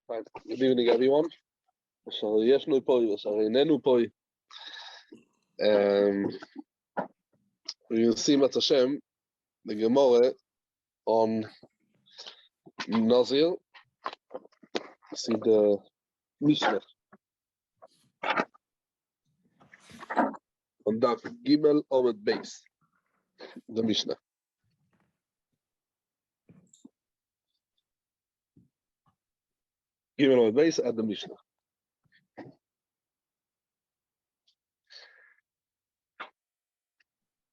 Right. Good evening, everyone. So, yes, no poi, so no poi. We will see Mat Hashem, the Gemara on Nazir. See the Mishnah on Daf Gimel Omed Beis. The Mishnah. Gimel Omed Beis at the Mishnah.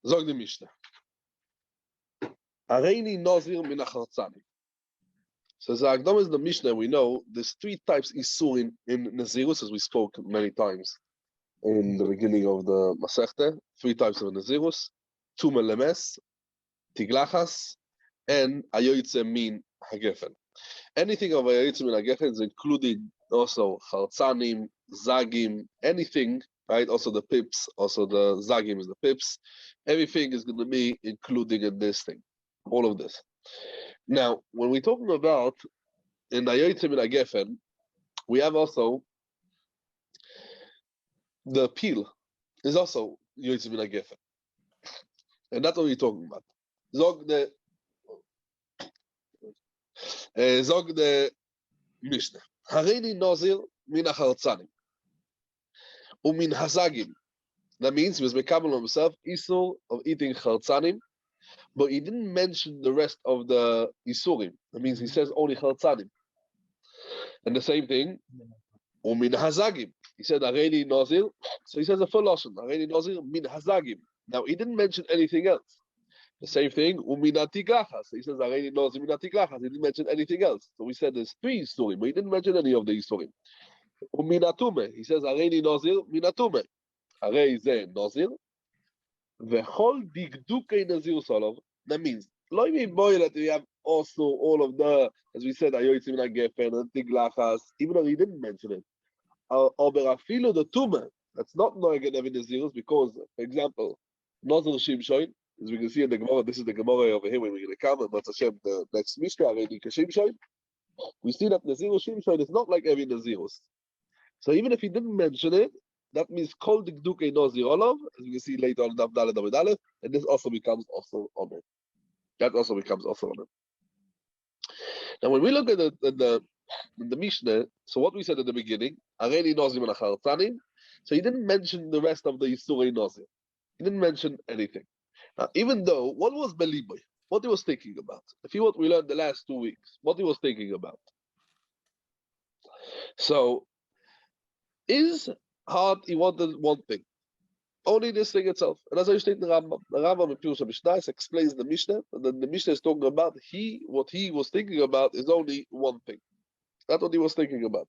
Zog the Mishnah. Areini Nazir min achartzani. So the Agdam is the Mishnah. We know there's three types Isur in Nazirus, as we spoke many times in the beginning of the Masechet. Three types of Nazirus: Tumah Lemes, Tiglachas, and Ayoytze min Hagefen. Anything of Ayoytze min Hagefen is including also Chartzanim, Zagim, anything, right? Also the pips, also the Zagim is the pips. Everything is going to be including in this thing. All of this. Now, when we're talking about in Ayoytze min Hagefen, we have also the peel is also Ayoytze min Hagefen. And that's what we're talking about. Zog the Mishnah. Hareini Nazir min achartzanim umin hazagim. That means he was mekabel on himself isur of eating chartzanim, but he didn't mention the rest of the isurim. That means he says only chartzanim. And the same thing, umin hazagim. He said hareini Nazir, so he says a full lashon. Hareini Nazir min hazagim. Now he didn't mention anything else. The same thing, uminati glachas. He says, "Areini Nazir minati glachas." He didn't mention anything else. So we said there's three isurim, but he didn't mention any of the isurim. Uminatume. He says, "Areini Nazir minatume." Arei ze Nazir. Vechol digdukei Nazir solov. That means, lo yimi boy that we have also all of the, as we said, ayoytze min hagefen and tiglachas, even though he didn't mention it. Ober afilu the tume. That's not noeg in every Nazirus because, for example, Nazir Shimshon. As we can see in the Gemara, this is the Gemara over here when we're going to come, and Mat Hashem, the next Mishnah, already Kashimshon. We see that Nazirus Shimshon is not like every Nazirus. So even if he didn't mention it, that means Kol Dikduke Nazir Olav, as we can see later on in Dalet David Aleph, and this also becomes also on it. That also becomes also on it. Now when we look at the Mishnah, so what we said at the beginning, Areini Nazir min achartzanim, so he didn't mention the rest of the Yisurei Nazir. He didn't mention anything. Now, even though, what was Beliboy? What he was thinking about? If you what we learned the last 2 weeks, what he was thinking about. So, his heart, he wanted one thing. Only this thing itself. And as I state in the Rambam in Pirush HaMishnah explains the Mishnah, and then the Mishnah is talking about what he was thinking about is only one thing. That's what he was thinking about.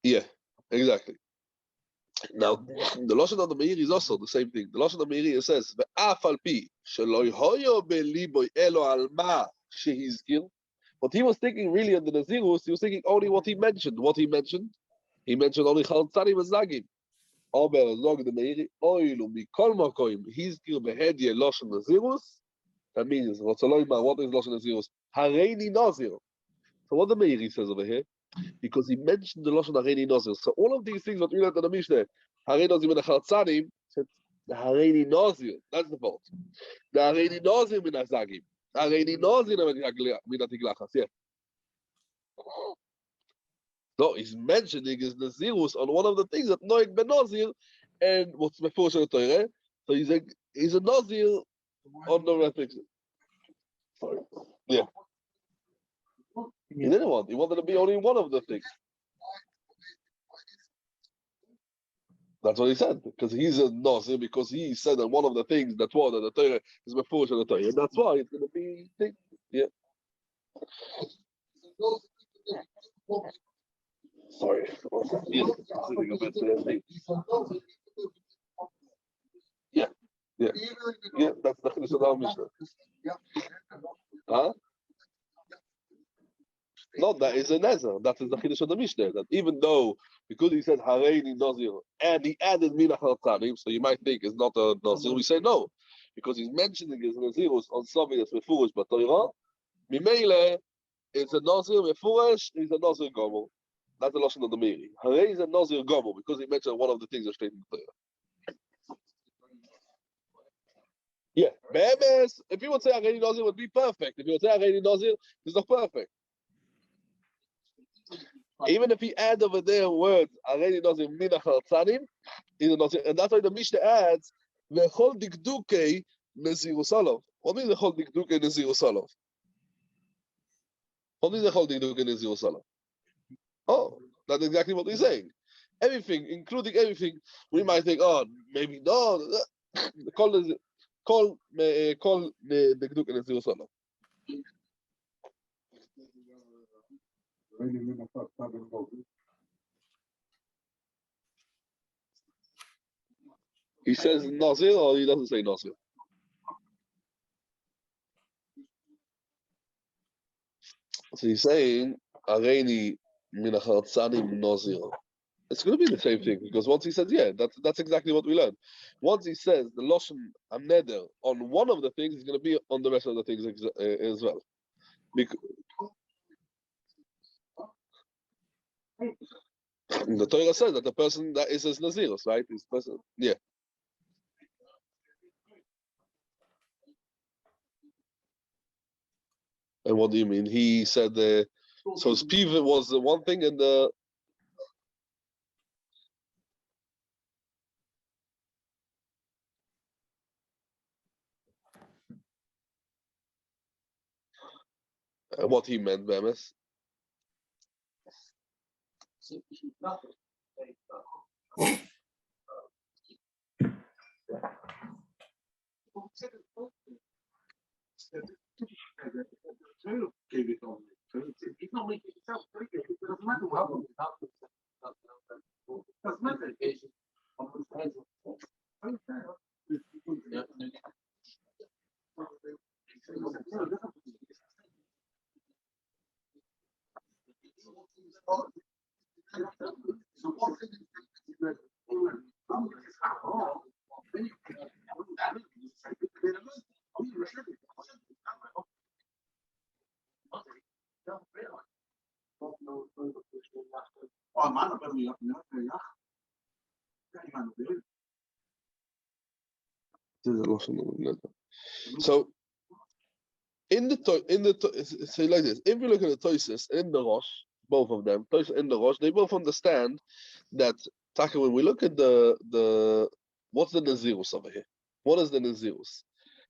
Yeah, exactly. Now, the Lashon of the Meiri is also the same thing. The Lashon of the Meiri says, "Ve'af al pi shelo hoyo beliboy elo al ma shehizkir." What he was thinking really in the Nazirus, he was thinking only what he mentioned. What he mentioned only Chaltzanim and Zagim. Ober zog the Meiri oilu mikol makoim hizkir behedye Lashon Nazirus. That means what is Lashon Nazirus? Hareini Nazir. So what the Meiri says over here, because he mentioned the Lashon Hareini Nazir. So all of these things that we learned in the Mishnah, Hareini Nazir min achartzanim, said the Hareini Nazir, that's the fault. The Hareini Nazir min hazagim. Hareini Nazir min tiglachas, yeah. So he's mentioning his Nazirus on one of the things that Noeg ben Nazir, and what's before the Torah. So he's a Nazir on the rest. Sorry. Yeah. He didn't want. He wanted to be only one of the things. That's what he said, because he's a Nazir, because he said that one of the things that was that the Torah is before the Torah, and that's why it's going to be thing. Yeah. Sorry. Yeah. Yeah. Yeah. That's the Chiddush of our Mishnah. Huh? No, that is a Nazir. That is the Chiddush of the Mishnah. That even though, because he said Hareini Nazir, and he added Min HaChartzanim, so you might think it's not a Nazir. We say no, because he's mentioning his Nazirus on something that's Mefurish B'Torah. Mimele, it's a Nazir Mefurash, he's a Nazir Gomel. That's the Lashon of the Miri. Harei is a Nazir Gomel because he mentioned one of the things that stated in the Torah. Yeah, Be'emes, if you would say Harei Nazir would be perfect. If you would say Harei Nazir, it's not perfect. Even if he add over there words, Harei Nazir Minach Hartzanim, he's a Nazir. And that's why the Mishnah adds, V'chol Dikdukei Neziru Salov. What means V'chol Dikdukei Neziru Salov? What means V'chol Dikdukei Neziru Salov? Oh, that's exactly what he's saying. Everything, including everything, we might think, oh, maybe no. Call the Dikduk and Neziru Salov. He says Nazir or he doesn't say Nazir? So he's saying Areini Minachar Tzanim Nazir. It's going to be the same thing because once he says, yeah, that's exactly what we learned. Once he says the Loshen Amneder on one of the things, he's going to be on the rest of the things as well. Because the Torah says that the person that is as Nazirus, right? This person, yeah. And what do you mean? He said, so Spiv was the one thing and the. What he meant, Bemis. So say like this. If you look at the Tosis in the Rosh, both of them, Tosis in the Rosh, they both understand that Taka, when we look at the what's the Nazirus over here? What is the Nazirus?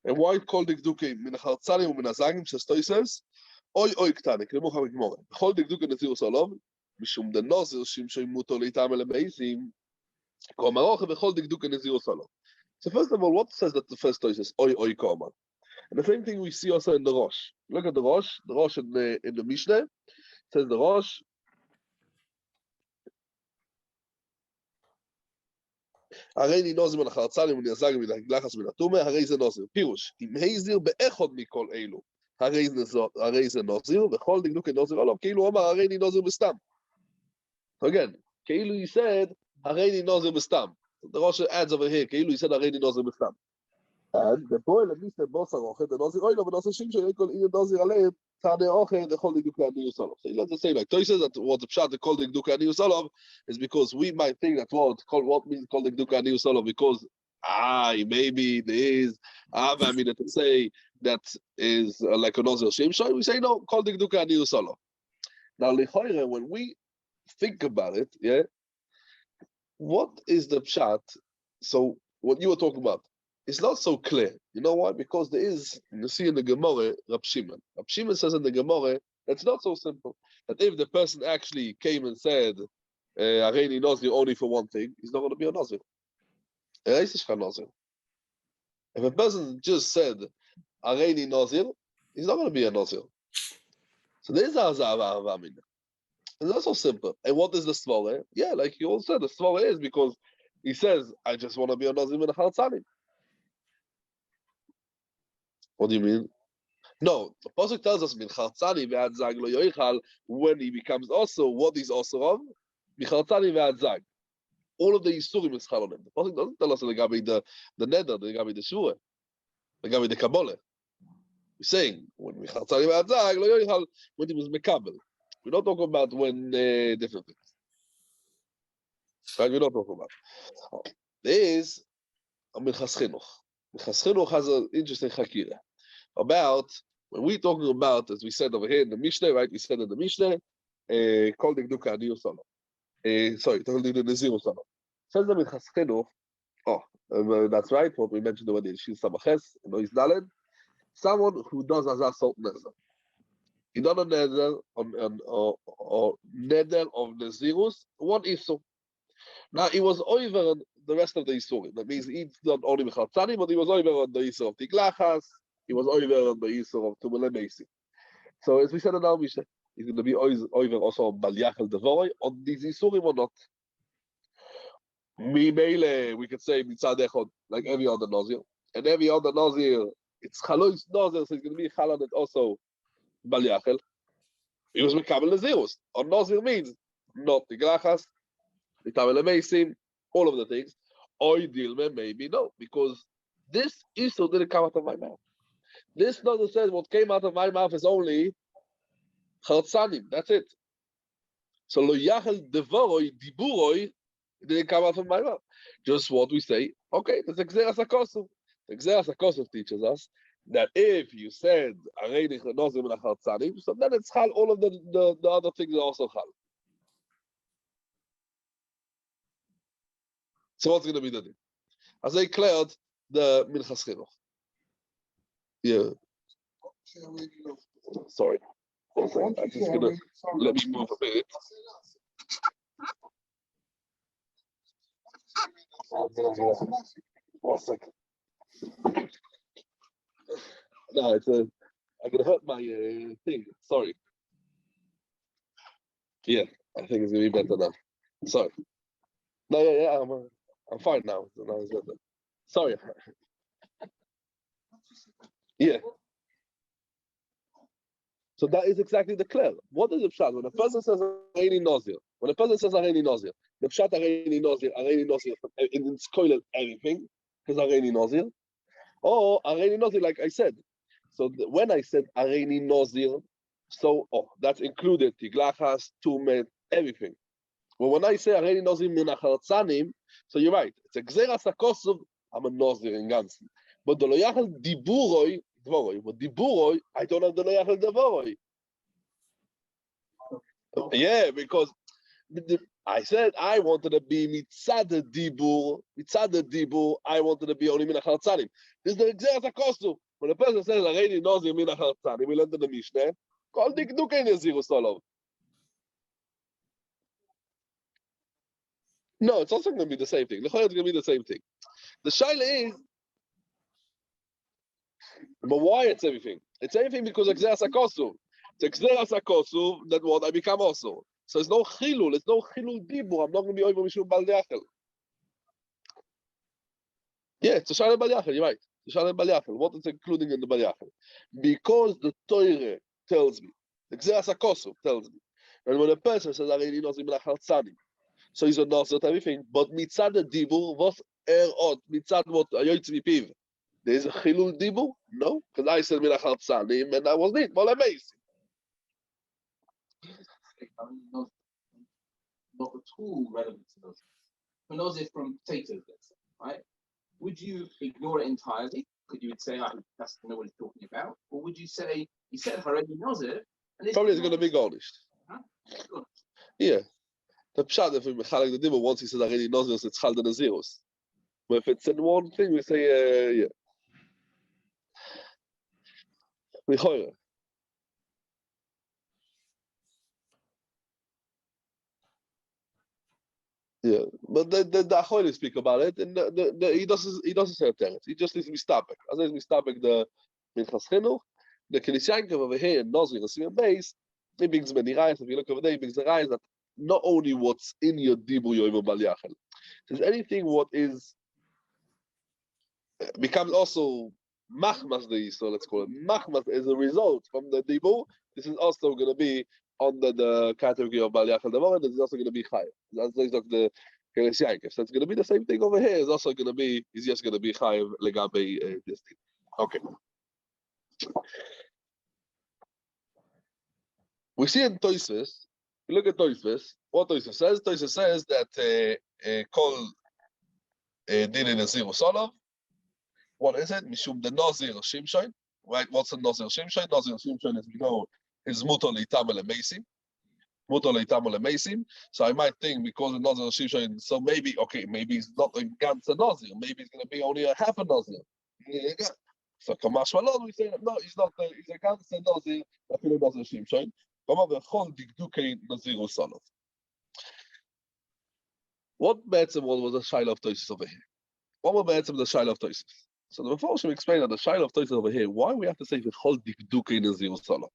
And why it called Dikduke min Hartzanim min Azagim says Tosis? Oy ktane, k'nemu chamik more. Chol Dikduke Nazirus olov, mishum the Nazir shimshoy muto leitam ele meizim, komaroch v'chol Dikduke Nazirus olov. So first of all, what says that the first Tosis? Oy koma. And the same thing we see also in the Rosh. Look at the Rosh in the Mishnah. It says the Rosh. הרי נוזר מן החרצלים ונזג מן הגלחס מן התומה, הרי זה נוזר. פירוש, אם הזיר באחד מכל אלו, הרי זה נוזר, וכל דקדוק נוזר עליו, כאילו הוא אמר, הרי נוזר בסתם. Again, כאילו he said, הרי נוזר בסתם. The Rosh adds over here, כאילו he said, הרי נוזר בסתם. And the boy let me say both are okay. The Nazir oil, but also Shimshon called either Nazir Alev, Tane Oche, the whole Dikduka Anius Solov. So let's just say like Toy says that what the pshat they call Dikduka Anius Solov is because we might think that what means called Dikduka Anius Solov because maybe there is I mean to say that is like a Nazir Shimshon. We say no, called Dikduka Anius Solov. Now Lichoire, when we think about it, yeah, what is the pshat? So what you were talking about. It's not so clear. You know why? Because there is, you see in the Gemara, Rab Shimon. Rab Shimon says in the Gemara, it's not so simple. That if the person actually came and said, Areini Nazir only for one thing, he's not going to be a Nazir. If a person just said, Areini Nazir, he's not going to be a Nazir. So there's a Hazava Amina. It's not so simple. And what is the Svara? Yeah, like you all said, the Svara is because he says, I just want to be a Nazir in a Hartzanim. What do you mean? No, the pasuk tells us min chartzani ve'ad zag lo yoichal when he becomes also what is also of michartzani ve'ad zag. All of the yisurim is chal on him. The pasuk doesn't tell us the neder, the gabi the shvua, the gabi the kabbalah. We're saying when we when he was mekabel. We don't talk about when different things. Right? We don't talk about. There is a Minchas Chinuch. Minchas Chinuch has an interesting chakira about when we're talking about, as we said over here in the Mishnah, right? We said in the Mishnah, Kol Dikduka Ani Usala. Sorry, Kol Dikduka Nazir Usala. Says the Minchas Chinuch. That's right. What we mentioned already. She's Samaches, Nois Daled. Someone who does Azar Salt Nezer. He done a Nezer or Neder of Nazirus, one Isur. Now he was over on the rest of the Isurim. That means he's not only Mechatzani, but he was over on the Isur of Tiglachas. He was over on the Isur of Tumele Meisi. So as we said in our Mishnah, he's going to be over also on Baliachel Devorei on these Isurim or not. Mimele, we could say Mitzad Echad, like every other Nazir. And every other Nazir, it's Chalois Nazir, so it's going to be Chalad also Baliachel. He was Mekabel Nazirus. On Nazir means not Tiglachas, Mitamele Meisim, all of the things. Oy Dilme, maybe no, because this Isur didn't come out of my mouth. This Nazir says what came out of my mouth is only Chaltzanim, that's it. So Lo Yachel Devoroi, Diburoi, it didn't come out of my mouth. Just what we say, okay, that's Gzeras HaKosov. The Gzeras HaKosov teaches us that if you said Arei Nozim Nachal so then it's Chal, all of the other things are also Chal. So what's going to be the thing? As I declared the Minchas Chinuch. Yeah. Sorry. I'm just going to let me move a bit. One second. No, it's I'm gonna hurt my thing. Sorry. Yeah, I think it's gonna be better now. Sorry. No, yeah, I'm fine now. So now it's better. Sorry. Yeah. So that is exactly the clear. What is the pshat? When a person says Areini Nazir, when a person says Areini Nazir, the pshat Areini Nazir, it's coiled everything because Areini Nazir, or Areini Nazir, like I said. So when I said Areini Nazir, so that's included Tiglachas, Tumet, everything. But when I say Areini Nazir Minachartzanim, so you're right. It's a Gzeras HaKosov, I'm a Nazir in Gansen. But the Lo Yachel Diburoi, Dvoroi. But Diburoi, I don't have the Lo Yachel Dvoroi. Yeah, because I said I wanted to be Mitzad Dibur, I wanted to be only Minachartzanim. This is the Gzeras HaKosov. When a person says Areini Nazir Minachartzanim, we learned in the Mishnah, Kol Dikduka Nazirus Olov. No, it's also going to be the same thing. It's going to be the same thing. The shaila is, but why it's everything? It's everything because it's Gzeras HaKosov. It's Gzeras HaKosov that what I become also. So it's no chilul. It's no chilul dibur. I'm not going to be over mishum bal yachel. Yeah, it's a shaila bal yachel. You're right. It's a shaila bal yachel. What is including in the bal yachel? Because the Torah tells me, the Gzeras HaKosov tells me, and when a person says Areini Nazir Minachartzanim, so he's a Nazir everything, but mitzad the dibur was mitzad what ayoytz mipiv. There's a chilul dibur? No, because I said Minachartzanim and I was it. Well, amazing. Not at all relevant to those. For those is from potatoes, let's say, right? Would you ignore it entirely? Could you say that's not what he's talking about, or would you say he said Haredi Nazir? Probably it's going to be garnished. Huh? Yeah. The pshat if we mechalek the dibur once he says Haredi Nazir, it's chal the nazirus. But if it's in one thing, we say yeah. Lichoyer. Yeah, but the Achoyli speak about it, and he doesn't say a teretz. He just needs to be stabek. As he's stabek the Minchas Chinuch, the Kinisyankev over here in Nazir and Simeon Beis, he brings many rayas. If you look over there, he brings the rayas that not only what's in your dibur yoyim bal yachel, there's anything what is becomes also machmas the so let's call it machmas as a result from the dibur. This is also going to be under the category of bal yachel devar. This is also going to be chayav. That's like the Keres Yankov. So it's going to be the same thing over here. It's also going to be, he's just going to be chayav legabe this thing. Okay. We see in Tosfos, you look at Tosfos, what Tosfos says? Tosfos says that called Din in a zero Solov. What is it? Mishum the Nazir Shimshon. Right? What's a Nazir Shimshon? Nazir Shimshon, as we know, is Mutar Leitamel Mesim. Mutar Leitamel Mesim. So I might think because of Nazir Shimshon, so maybe, okay, maybe he's not a ganzer Nazir. Maybe he's going to be only a half a Nazir. So Kamash Malon, we say, no, he's not, he's a ganzer Nazir, a fellow Nazir Shimshon. What Betzim was the Shiloh of Tosfos over here? What was Betzim the Shiloh of Tosfos? So the Mephoshim explain that the Shiloh of Tosfos over here, why we have to say V'chol Dikdukei Nazir Solov?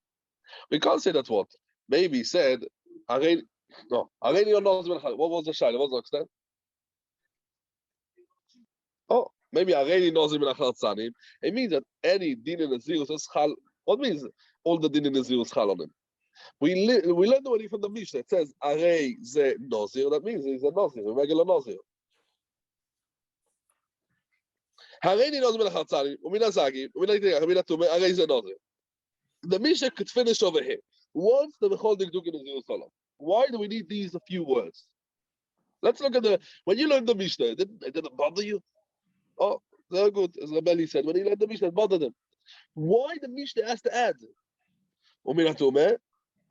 We can't say that what? Maybe he said, Areni or Nazir. What was the Shiloh? What was the extent? Oh, maybe Areni Nazir Menachar Tzanim. It means that any din in Nazirus is Chal. What means all the din in Nazirus Chal on him? We learned already from the Mishnah. It says Arei ze Nazir. That means he's a Nazir, a regular Nazir. Hareni Nazir Menachar Tzanim. Uminazagi. Uminatume. Arei ze Nazir. The Mishnah could finish over here. What's the V'chol Dikdukei Nazirus Solov? Why do we need these a few words? Let's look at when you learned the Mishnah, it didn't bother you? Oh, very good. As Rabeli said, when he learned the Mishnah, it bothered him. Why the Mishnah has to add? Uminatume.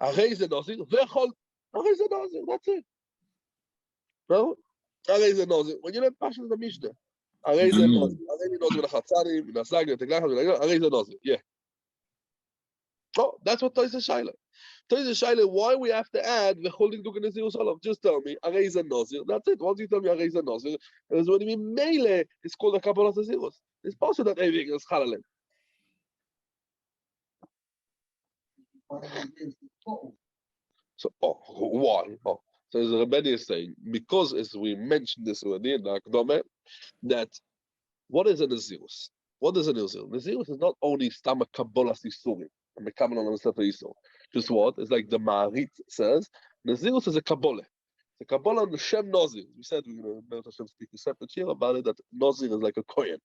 Arei ze Nazir. V'chol. Arei ze Nazir. That's it. No? Arei ze Nazir. When you learn Pashas the Mishnah, Arei ze Nazir. Arei Nazir Menachar Tzanim. Minasag. Teglach. Arei ze Nazir. Yeah. Oh, that's what Tosfos Shaila. Tosfos Shaila, why we have to add the holding Dukei Nazirus Solov? Just tell me, Arei ze Nazir. That's it. Once you tell me Arei ze Nazir, it's when you mean Meile, it's called a Kabbalah Nazirus. It's possible that everything is Chalalim. So, why? Oh, so as Rabbi is saying, because as we mentioned this already in the Akdome, that what is a Nazirus? What is a Nazirus? Nazirus is not only Stama Kabbalah Sisurim. Just what? It's like the Ma'arit says. Nazirus is a Kabbalah. It's a Kabbalah on the Shem Nazir. We said we're going to speak a separate year about it, that Nazir is like a Kohen.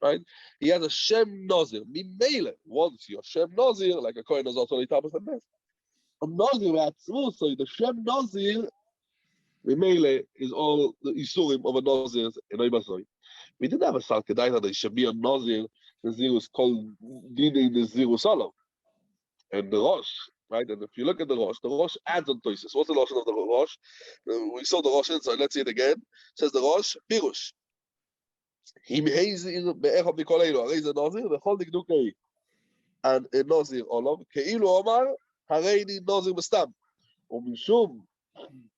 Right? He has a Shem Nazir. Mimele, once you're Shem Nazir, like a Kohen is also the Tabas and Best. A Nazir, so the Shem Nazir, Mimele is all the Isurim of a Nazir in Oibasoi. We didn't have a Salkedaita that there should be a Nazir. Nazirus called Dinei Nazirus Solov. And the Rosh, right? And if you look at the Rosh adds on Tosfos. What's the Rosh of the Rosh? We saw the Rosh inside. Let's see it again. It says the Rosh, Pirush. He meizir be'echad mikoleinu. Harei ze Nazir v'chol dikdukei. And a Nazir Olav keilu omar hareini Nazir bestam. Umishum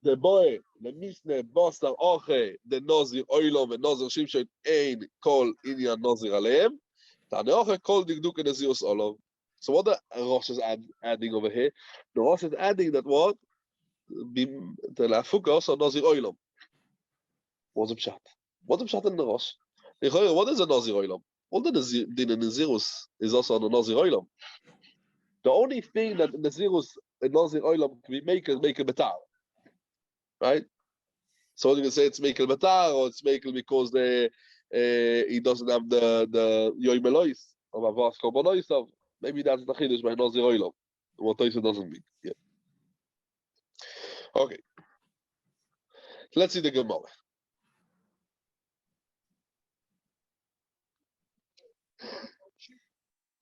the boy the misne basar oche the Nazir Olam and Nazir Shimshon ein kol inyan Nazir aleim. Tane oche kol dikdukei Nazirus Olav. So what the Rosh is adding over here? The Rosh is adding that what? The Lafuka so Nazir Olam. What's the pshat? What's the pshat in the Rosh? What is a Nazir Olam? All the din in Nazirus is also on the Nazir Olam. The only thing that Nazirus and Nazir Olam can be make a betar. Right? So you can say it's Mekel betar or it's Mekel because he doesn't have the Yoim Elois of Avas Korbanos. Maybe that's the Chiddush by Nazir Olam. What Tosfos doesn't mean. Yeah. Okay. Let's see the Gemara.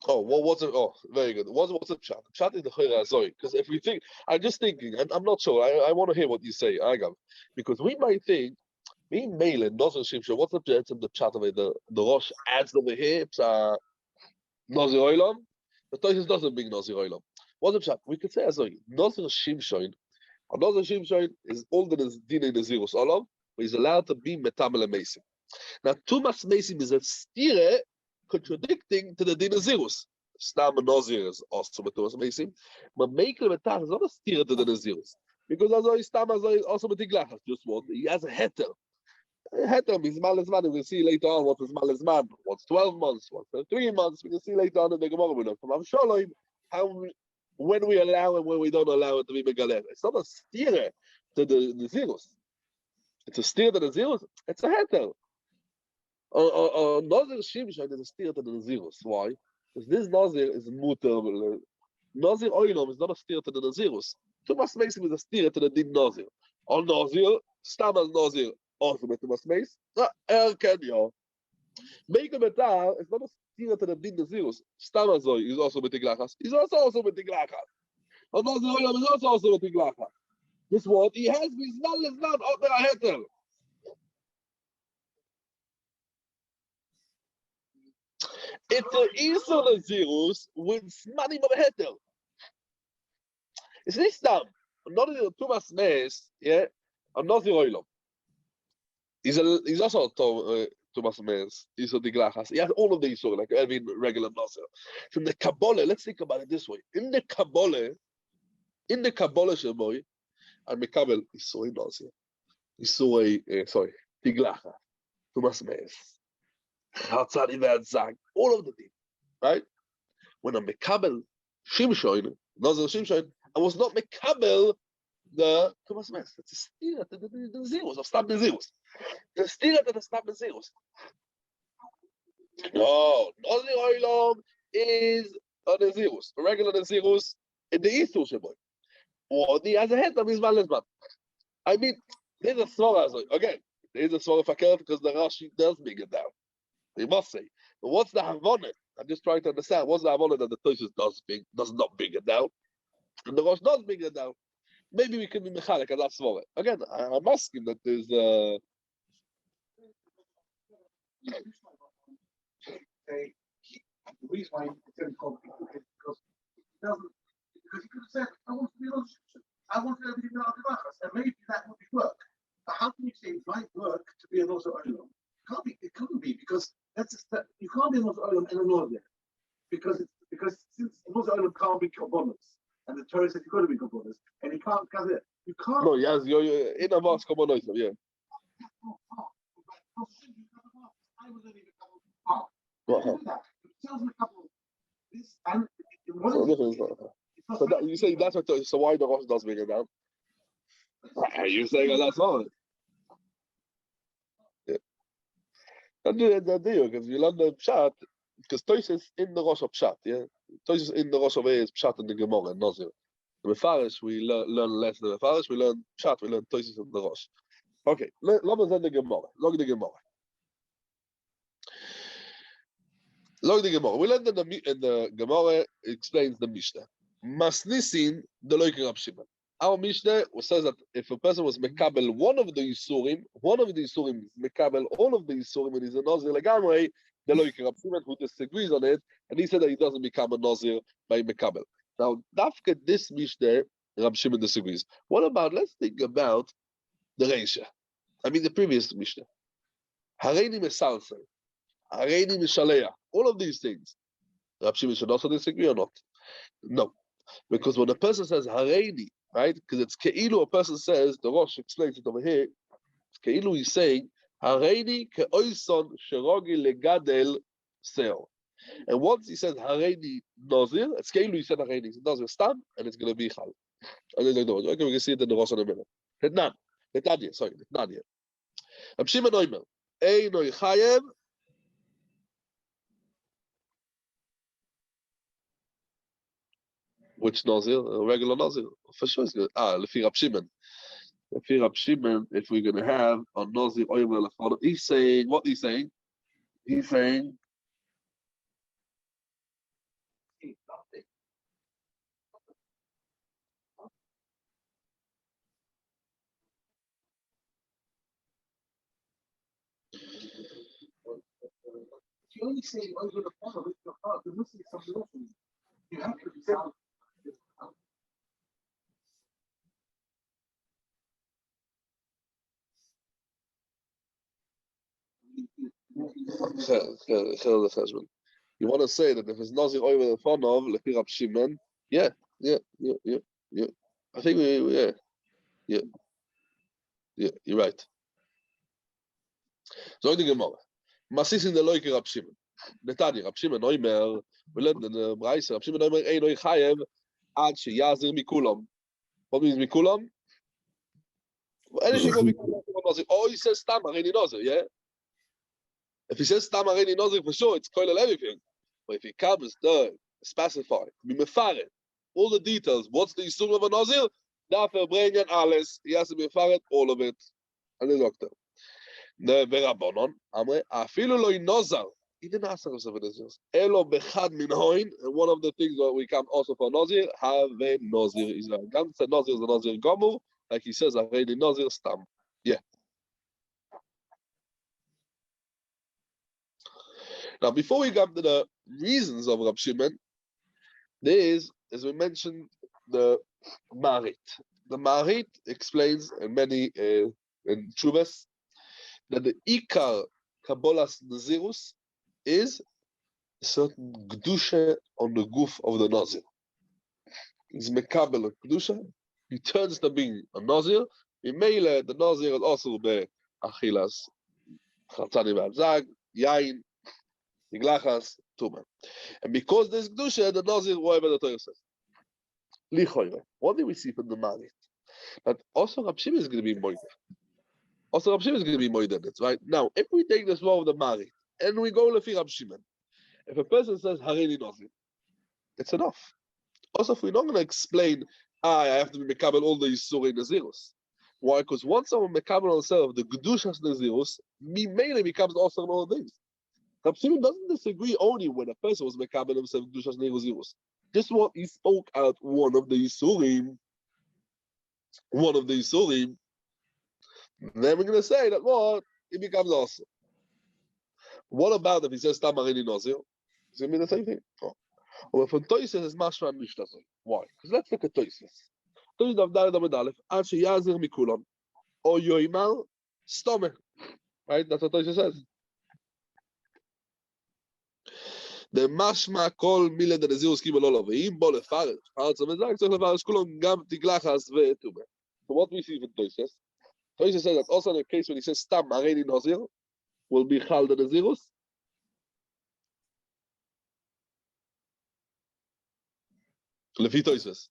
Oh, what's it? Oh, very good. What's the pshat? The pshat is the Chayra Azoi. Because if we think, I'm just thinking, I'm not sure. I want to hear what you say, Agav. Because we might think, me Mele, Nazir Shimshon, what's the pshat of it? The Rosh adds over here, Nazir Olam. The Tosfos doesn't bring Nazir Olam. What's the pshat? We could say Azoi. Nazir Shimshon. Nazir Shimshon is older than Dinei Nazirus Olam, but he's allowed to be Metamel Mesim. Now, Tumas Mesim is a stire contradicting to the Din Nazirus. Stam Nazir is also Tumas Mesim, but Mekel Betach is not a stire to the Nazirus. Because Azoi Stam Azoi is also Betiglachas. Just what? He has a heter. Heter means Malazman. We can see later on what is Malazman. What's 12 months? What's 3 months? We can see later on in the Gemara. From Avshalom, when we allow and when we don't allow it to be Megaler. It's not a stire to the Nazirus. It's a stire to the Nazirus. It's a heter. Nazir Shimshon is a stire to the Nazirus. Why? Because this Nazir is muter. Nazir oilom is not a steer to the Nazirus. Tumas Mace is a steer to the Din Nazir. On Nazir, Stam as Nazir, also with Tumas Mace. Kenya. Make a metal is not a steer to the Din Nazirus. Stam as is also with the Glachas. He's also with the Glachas. On Nazir oilom is also with the Glachas. This what he has Mizman Lezman out there ahead. It's the Isur Nazirus with money of a heter. It's this time. Not in Tumas Mes, yeah, I'm not the oilom. He's also Tumas Mes. He's a Diglachas. He has all of these, like every regular Nazir. From the Kabbalah, let's think about it this way. In the Kabbalah Shaboy, and Mekabel, he saw a Nazir. He saw Tiglacha, Tumas Mes. Chatzani Zag, all of the things, right? When I'm Mekabel Shimshon, Nazir Shimshon, I was not Mekabel the Tumas Mes. It's a steer to the zeros of Stam Zeros. The steer to the Stam Zeros. No, Nazir Oilom is the zeros, a regular zeros in the Isur Shaboy. Or the as a head of Mizman Lezman. I mean, there's a svara again. There's a svara fakir because the Rashi does bring it down. You must say. But what's the Havana? I'm just trying to understand. What's the Havana that the Toshis does not bring it down? And the Rosh does bring it down. Maybe we can be mechanic and that's svara. Again, I'm asking that there's The reason why it's very complicated is because it doesn't. Because he could have said, I want to be an Egyptian. I want to be an Archivachas, and maybe that would work. But how can you say it might work to be an Ozo Olam? It couldn't be because you can't be an Ozo Olam and an Order. Because since an Ozo Olam can't be Kabbalas, and the Torah says you've got to be Kabbalas, and you can't because you can't. no, yes, you're in a vast common yeah. I was only a couple. It tells me a couple. This and so that, you say that's what. So why the Rosh does bring it down? You saying that's not? Yeah. And the deal because you learn the pshat because Tosis in the Rosh of pshat, yeah. Tosis in the Rosh of is pshat in the Gemara and Nazir. The Mefarish we learn less than the Mefarish. We learn pshat. We learn Tosis in the Rosh. Okay, let us learn the Gemara. Log the Gemara. Log the Gemara. We learned in the Gemara explains the Mishnah. Masnisin the Loiker Rab Shimon. Our Mishnah says that if a person was mekabel one of the Yisurim is mekabel all of the Yisurim and he's a Nazir legamrei, the Loiker Rab Shimon who disagrees on it, and he said that he doesn't become a Nazir by mekabel. Now, dafka this Mishnah, Rab Shimon disagrees. What about, let's think about the Reisha. I mean the previous Mishnah. Hareini Mesalsel. Hareini Mishaleya. All of these things. Rab Shimon should also disagree or not? No. Because when a person says Hareini, right? Because it's Keilu, a person says, the Rosh explains it over here, it's Keilu he's saying, Hareini ke'oison sherogi legadel seo. And once he says Hareini Nazir, it's Keilu he said Hareini. It's Nazir Stam, and it's going to be Chal. Okay, we can see it in the Rosh in a minute. Letnanya, sorry, Letnanya. Rab Shimon Oimer, Einoi Chayev, which Nazir? A regular Nazir. For sure it's good. Lefi Rab Shimon. Lefi Rab Shimon, if we're going to have a Nazir Oimer Lefano, he's saying, what he's saying? He's saying, you only say over the phone with your heart, you're missing something else. You have to be you want to say that if it's Nazir Oimer Lefano, Lefi Rab Shimon, yeah. I think yeah, you're right. So the Gemara. Masisin the Loiker Rab Shimon. Netanya, Rab Shimon Oimer, we learned in the Braisa, Rab Shimon Oimer, Einoi Chayev, Ad Sheyazir Mikulam. What means Mikulam? Anything will be Nazir. Oh, he says Stam Hareini Nazir, yeah? If he says Stam Hareini Nazir, for sure, it's Koilel everything. But if he comes to specify, all the details, what's the Yisur of a Nazir? Dafür bringen alles. He has to be mefaret all of it. And the doctor. The Verabonon, Amre, afilu lo inozar. He didn't ask himself for this. Elo bechad min hoin, and one of the things that we come also for Nazir, have a Nazir Israel. Ganze Nazir is a Nazir Gomur, like he says, already Nazir Stam. Yeah. Now, before we come to the reasons of Rab Shimon, there is, as we mentioned, the Marit. The Marit explains in many in Chuvas that the Ikar Kabbalas Nazirus is a certain Gdusha on the goof of the Nazir. He's Mekabel Gdusha, he turns to being a Nazir. Mimele, the Nazir is also be Achilas, Chatzani V'Adzag, Yain, Tiglachas, Tuma. And because there's Gdusha, the Nazir, whatever the Torah says. Lichoyre. What do we see from the Marit? That also Rab Shimon is going to be moided. Also Rab Shimon is going to be moided. Right? Now, if we take this law of the Marit, and we go Lefi Rab Shimon, if a person says Harini Nazir, it's enough. Also, if we're not going to explain, I have to be Mekabel all the Yisuri Nazirus. Why? Because once someone Mekabel himself, the Gedushas Nazirus, mainly becomes also all things. Rab Shimon doesn't disagree only when a person was Mekabel himself, Gedushas Nazirus. Just what he spoke out one of the Yisurim, then we're going to say that what? It becomes also. What about if he says Tamarini Nazir? It's going to be the same thing. Oh. Or if a Toyses is Mashma Nishtazor. Why? Because let's look at Toyses. Toyses of Daled Amid Aleph, Ad Sheyazir Mikulam, or Yoimal Stomach. Right? That's what Toyses says. The Mashma Kol Mile the Nazirus Kibel Olav, Im Bo Lefaret, Faretz Amizak, Tzach Lefaret Shkulon Gam Tiglachas Ve'etume. So what we see with Toyses? Toyses says that also in the case when he says Stam Areini Nazir, will be Chal the Nazirus. Lefi Toyses.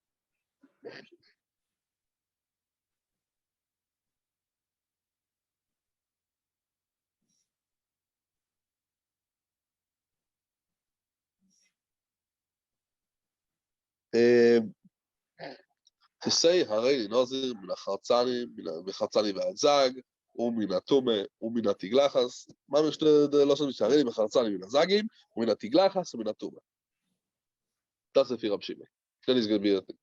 To say Hareini Nazir min החרצני והזג ומן התומה ומן התגלחס, מה משתי דלושן משהרני מחרצני מן הזגים ומן התגלחס ומן התומה. That's לפי רב שמעון. Then he's going to be a thing.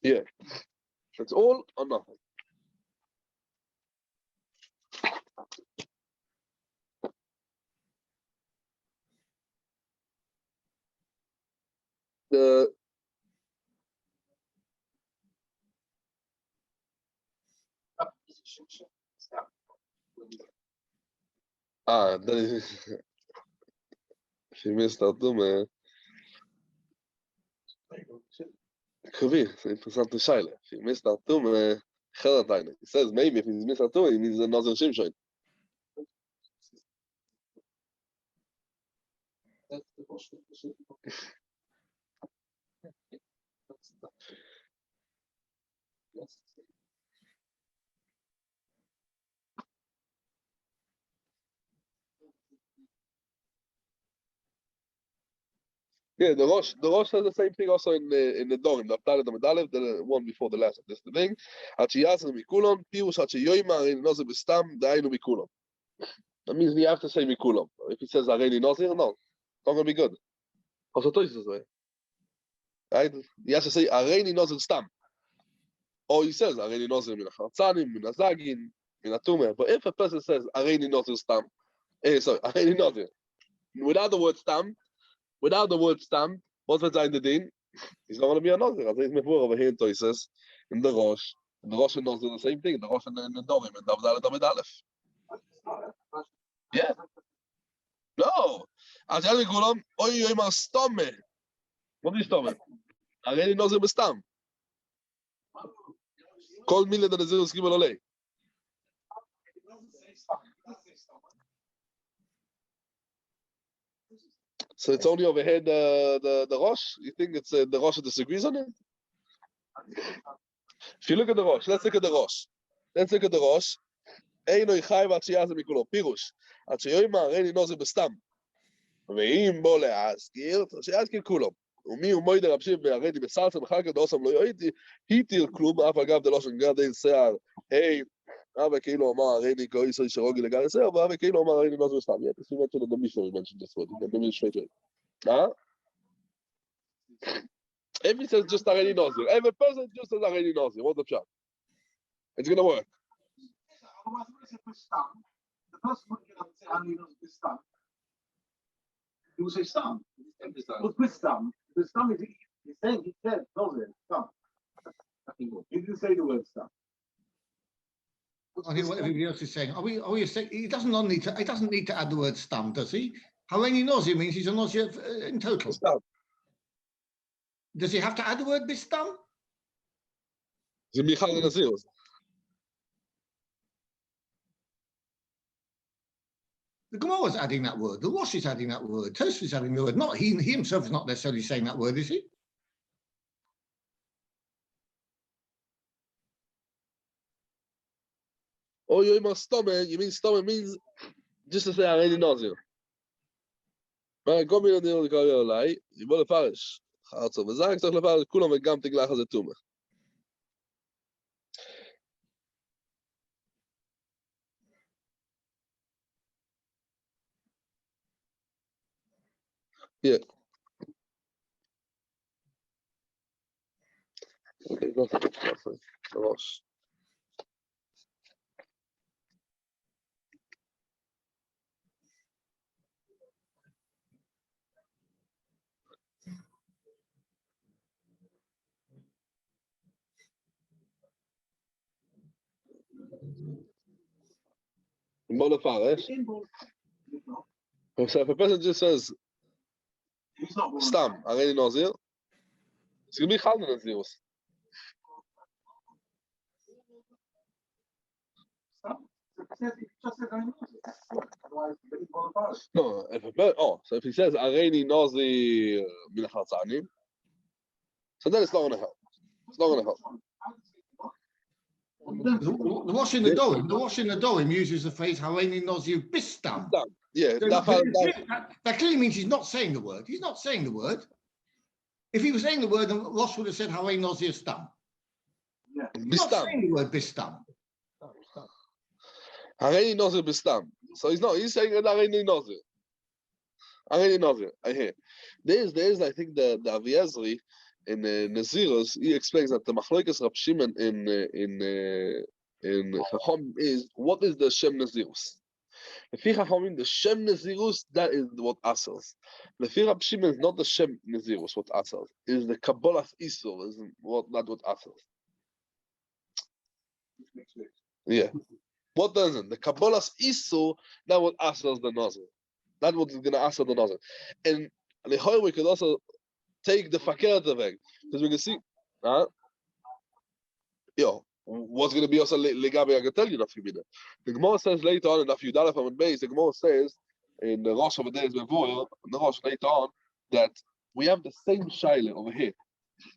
Yeah. That's all or nothing. The then if you missed out too, could be. It's an interessante Scheile. If you missed out too, he says maybe if he's missed out too, he means the Nazir Shimshon. Yeah, the Rosh says the same thing also in the Dorim, the Abtalet Amidalev, the one before the last. That's the thing. Hachiyazir Mikulon, Pirush Hachiyoyma, Areini Nazir Bestam, Dainu Mikulon. That means we have to say Mikulon. If he says Areini Nazir, no, it's not going to be good. Also, Toys is way. Right? He has to say Areini Nazir Stam. Or he says Areini Nazir Min HaChartzanim, Min HaZagin, Min HaTumeh. But if a person says Areini Nazir Stam, Areini Nazir, without the word Stam, what's the din? He's not going to be a Nazir. As he's before over here in Toyses, in the Rosh. In the Rosh and Nazir, the same thing. The Rosh and the Dorim, and Davdalet Amid Aleph. Yeah. No. As I call him, Oy Yoimar Stome. What is Stome? Areini Nazir Bestam. Kol Mile the Nazirus Kibel Olei. So it's only over here the Rosh? You think it's the Rosh that disagrees on it? If you look at the Rosh, let's look at the Rosh. Let's look at the Rosh. אינו יחייב עד שיעשה מכולו. פירוש, עד שיאמר הריני נוזר בסתם. ואם בוא להזכיר, שיזכיר כולו. ומי הוא מוידר רבשים והריני בסלצם, אחר כך דאוסם לא התיר כלום, אף אגב דלושן גרדי שיער. היי, אבל כאילו אמר הריני גויסו שרוגי לגל שיער, אבל כאילו אמר הריני נוזר בסתם. Yeah, this is mentioned in the Mishnah, we mentioned this one. Let me straight away. Huh? If he says just already Nazir, if a person just says already Nazir, what's the shot? It's gonna work. Otherwise, when it's a stam, the person wouldn't get up and say, I need a stam. He will say stam. What's with stam? The stam is, he's saying, he said, Nazir, stam. He didn't say the word stam. I hear what everybody else is saying. Are we saying he doesn't need to add the word stam, does he? Hareini Nazir means he's a Nazir in total. Stam. Does he have to add the word bistam? זה מיכל לנזיר. The Gemara is adding that word. The Rosh is adding that word. Tosfos is adding the word. Not he himself is not necessarily saying that word, is he? Oh, you mean stomach? You mean stomach means just to say already Nazir. But go me on the other guy like you want to parish. חרצו וזק צריך לפרש כולם וגם תגלח הזה תומה. Yeah. Okay, go ahead. Rosh. Bonafarish. So if a person just says Stam, already Nazir, it's gonna be Chal Nazirus. No, so if he says Areni Nazir min Chalzanim, so then it's not gonna help. It's not gonna help. The Rosh in the Dorim uses the phrase Hareini Nazir bistam. Yeah, So that clearly means he's not saying the word. He's not saying the word. If he was saying the word, then Rosh would have said Hareini Nazir stam. Yeah. He's not saying the word bistam. Areni Nazir bistam. So he's saying Areni Nazir. Areni Nazir, I hear. There's I think the Aviezri in Nazirus, he explains that the Machlokas Rab Shimon in Chacham is, what is the Shem Nazirus? Lefi Chachamim, the Shem Nazirus, that is what asels. Lefi Rab Shimon is not the Shem Nazirus, what asels. Is the Kabbalas Isur, is not what asels. Yeah. What doesn't? The Kabbalas Isur, that what asels the Nazir. That's what is going to asel the Nazir. And Lehoy, we could also take the fakir away, because we can see, what's going to be also legabe. I can tell you enough you minute. The Gemara says later on in Daf Yudalef Amud Beis, the Gemara says in the Rosh over there is before the Rosh later on that we have the same shaila over here,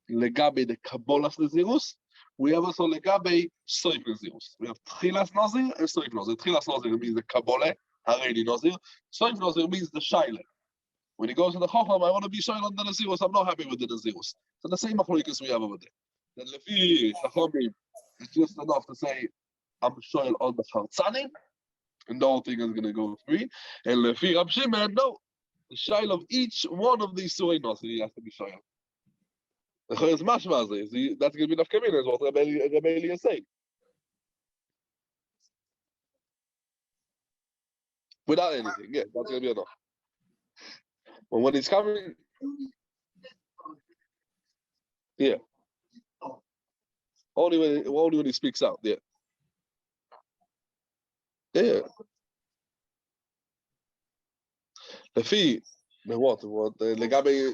legabe the Kabbalas Nazirus. We have also legabe Soif Nazirus. We have Tchilas Nazir and Soif Nazir. Tchilas Nazir means the Kabbalah, Hareini Nazir. Soif Nazir means the shaila. When he goes to the Chacham, I want to be shoyl on the Nazirus. I'm not happy with the Nazirus. So the same machlokas we have over there. Then Lefi Chachamim is just enough to say I'm shoyl on the Chartzanim, and the whole thing is going to go free. And Lefi Rab Shimon, no, the shoyl of each one of these surei Nazir he has to be shoyl. That's going to be enough coming is what Rebelli is saying. Without anything, yeah, that's going to be enough. But when he's coming, yeah, only when he speaks out, yeah, yeah. The fee, the what, the legabe.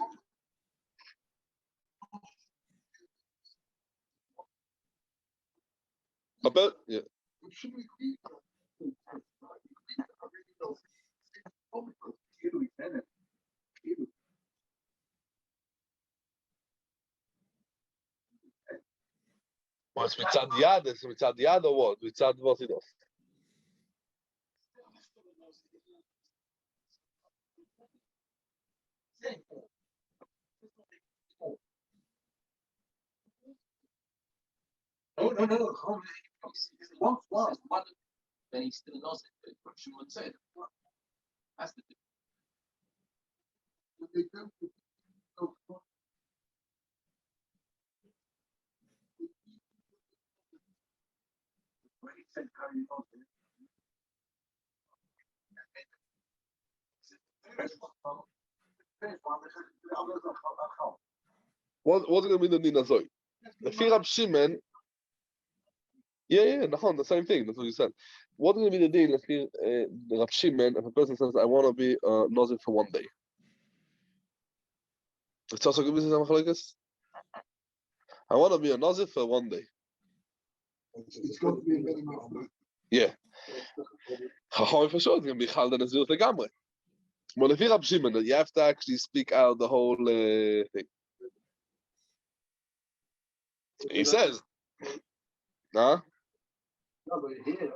About yeah. Or it's mitzad yad, it's mitzad yad or what? Mitzad vosidos. No. Once, then he's still lost it. Shimon said, that's the What's going to be the din azoi? The fear of Shimon. Yeah, the same thing. That's what you said. What's going to be the deal if the Rav Shimon, if a person says, I want to be a Nazir for 1 day? It's also going to be the I want to be a Nazir for 1 day. it's got to be a minimum of that. Yeah. Chacham for sure, it's going to be Chal the Nazir legamre. Well, if you're Rav Shimon, you have to actually speak out the whole thing. He says, huh? No, but here,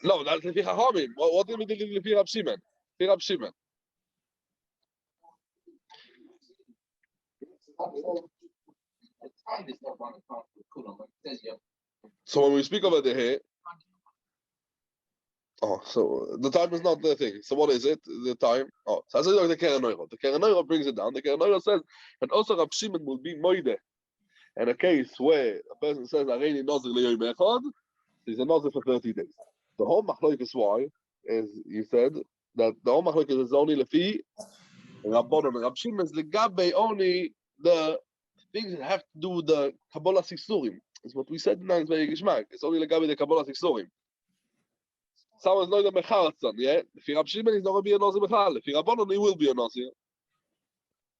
No, that's the Chachamim. What do we do if you're Rav Shimon? If you're Rav Shimon. the time is not one account for Kulam. It says, yeah. So when we speak over the here, so the time is not the thing. So what is it? The time? So that's like the Keren Oiro. The Keren Oiro brings it down. The Keren Oiro says, and also Rav Shimon will be moide. In a case where a person says, Areini Nazir le'yom echad, he's a Nazir for 30 days. The whole machlokes why is, you said, that the whole machlokes is only lefi Rabbanon. Rav Shimon is legabe only the things that have to do with the Kabbalah Sisurim. It's what we said now, it's very Gishmak. It's only legabe the Kabbalah Sisurim. Someone's not a Mecharatzon, yeah? If Rav Shimon, he's not going to be a Nazir Bechal. If Rabbanon, he will be a Nazir.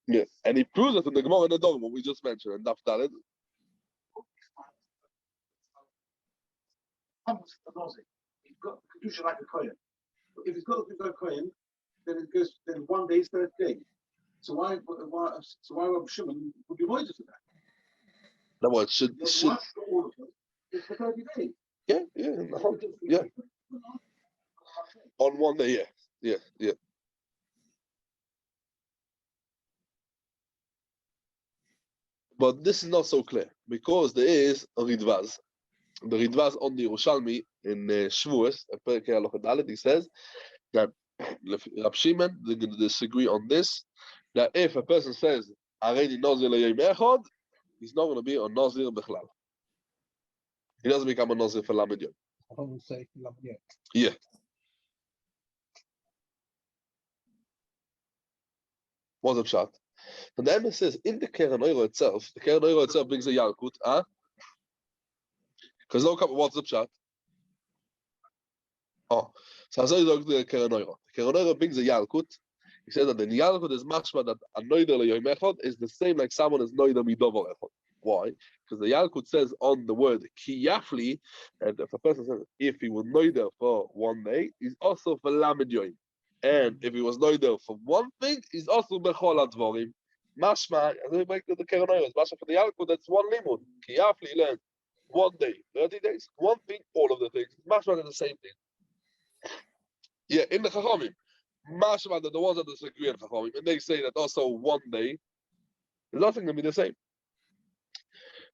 Yeah, and he proves it in the Gemara in the Dom, what we just mentioned, and Daf Daled. he's got Kedusha like a Kohen. If he's got a Kohen, then it goes, then 1 day is 30 days. So why Rav Shimon would be voided to that? No, it should. All of them, it's for 30 days. Yeah. On 1 day, yeah. But this is not so clear because there is a Ridvaz. The Ridvaz on the Yerushalmi in Shavuos, he says that Rav Shimon, they're going to disagree on this, that if a person says, Areini Nazir le'yom echad, he's not going to be a Nazir Bechlal. He doesn't become a Nazir for Lamed Yom. I would say Lamed. Yeah. What's the shot? And the Emes says in the Keren Oiro itself, the Keren Oiro itself brings a Yalkut, because what's the shot? So I say the Keren Oiro. The Keren Oiro brings a Yalkut. He says that the Yalkut is mashma that a Noider le'yom echad is the same like someone is Noider midover echad. Why? Because the Yalkut says on the word ki yafli, and if a person says if he was Noider for 1 day, he's also for Lamed Yom. And if he was Noider for one thing, he's also bechol advorim. Mashma, as we make the Keren Oiro, mashma for the Yalkut, that's 1 limud. Ki yafli learns 1 day, 30 days, 1 thing, all of the things. Mashma is the same thing. Yeah, in the Chachamim. Mashma, the ones that disagree in Chachamim, and they say that also 1 day is nothing to be the same.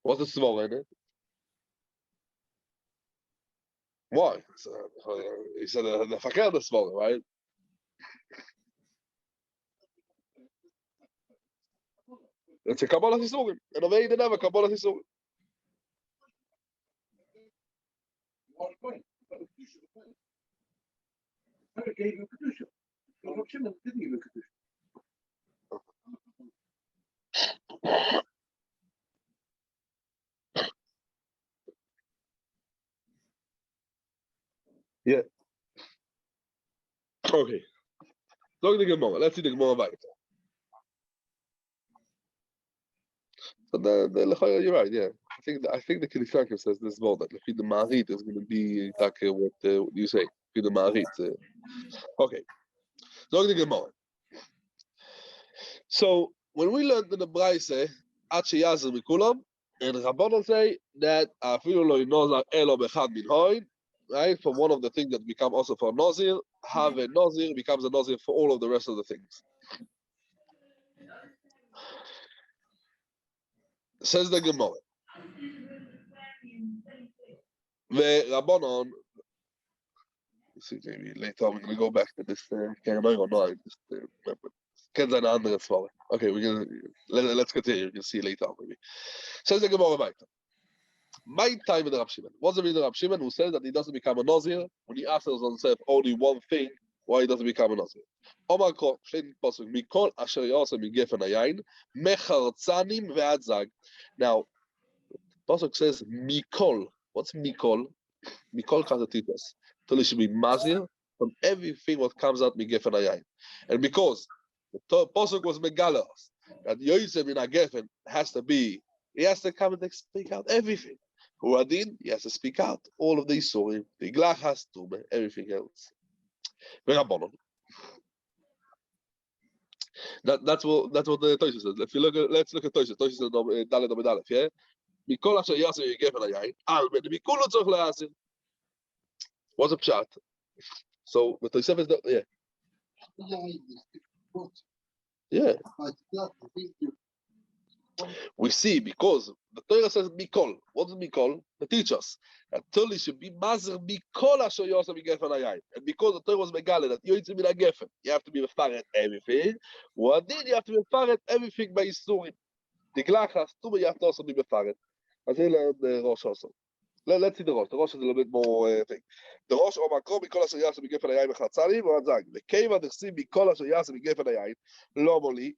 What's the svara in it? Why? He said the fakir the svara, right? It's a Kabbalah Sisurim. And Avei didn't have a Kabbalah Sisurim. I gave you Kedusha. Rav Shimon didn't give you Kedusha. Yeah. Okay. Look at the Gemara. Let's see the Gemara back. So you're right. Yeah, I think the Kiddush says this more that the Marit is going to be like what you say. The Marit. Okay. Look at the Gemara. So when we learned in the Braise, Ache Yazer Mikulam, And Rabbanon say that afilu lo nozar elo bechad min hoin, right? For one of the things that become also for Nazir, have a Nazir becomes a Nazir for all of the rest of the things. Says the Gemara. The Rabbanon. See, maybe later I'm going to go back to this. Can I or not? Just remember. Okay, let's continue. You can see later maybe. Says the Gemara weiter. My time in the Rav Shimon. What's the reason Rav Shimon who says that he doesn't become a Nazir when he asks himself only one thing why he doesn't become a Nazir? Omar Ko, Pasuk, Mikol Asher Yasa Migefen Hayayin, Mechartzanim Ve'adzag. Now, Pasuk says Mikol. What's Mikol? Mikol comes to teach us. So it should be Mazir from everything what comes out Migefen Hayayin. And because the Pasuk was Megalos, that Yoyzem in Hagefen has to be, he has to come and speak out everything. Uadin, he has to speak out all of the Isurim, the Glachas, Tume, everything else. Rabbanon. That's what the Tosha says. If you let's look at Tosha. Tosha says Dalet Amid, yeah. Mikol Asher Yasser Yigefen Hayayin, Almen Mikol Tzorch LaYasir. What's a pshat? So the Tosha is yeah. We see because the Torah says Mikol. What does Mikol? The teachers that Torah should be Mazer Mikol Asher Yosef Migefen Hayayin. And because the Torah was Megale that Yoytzim Min Hagefen, you have to be mefaret everything. Uadin, you have to be mefaret everything by Yisurim. The Glachas, Tuba, you have to also be mefaret. I say the Rosh also. Let's see the Rosh. The Rosh is a little bit more thing. The Rosh Omar Kol Mikol Asher Yosef Migefen Hayayin Mechatzanim V'Adzag. Lekeva Dechsim Mikol Asher Yosef Migefen Hayayin Lo Moli.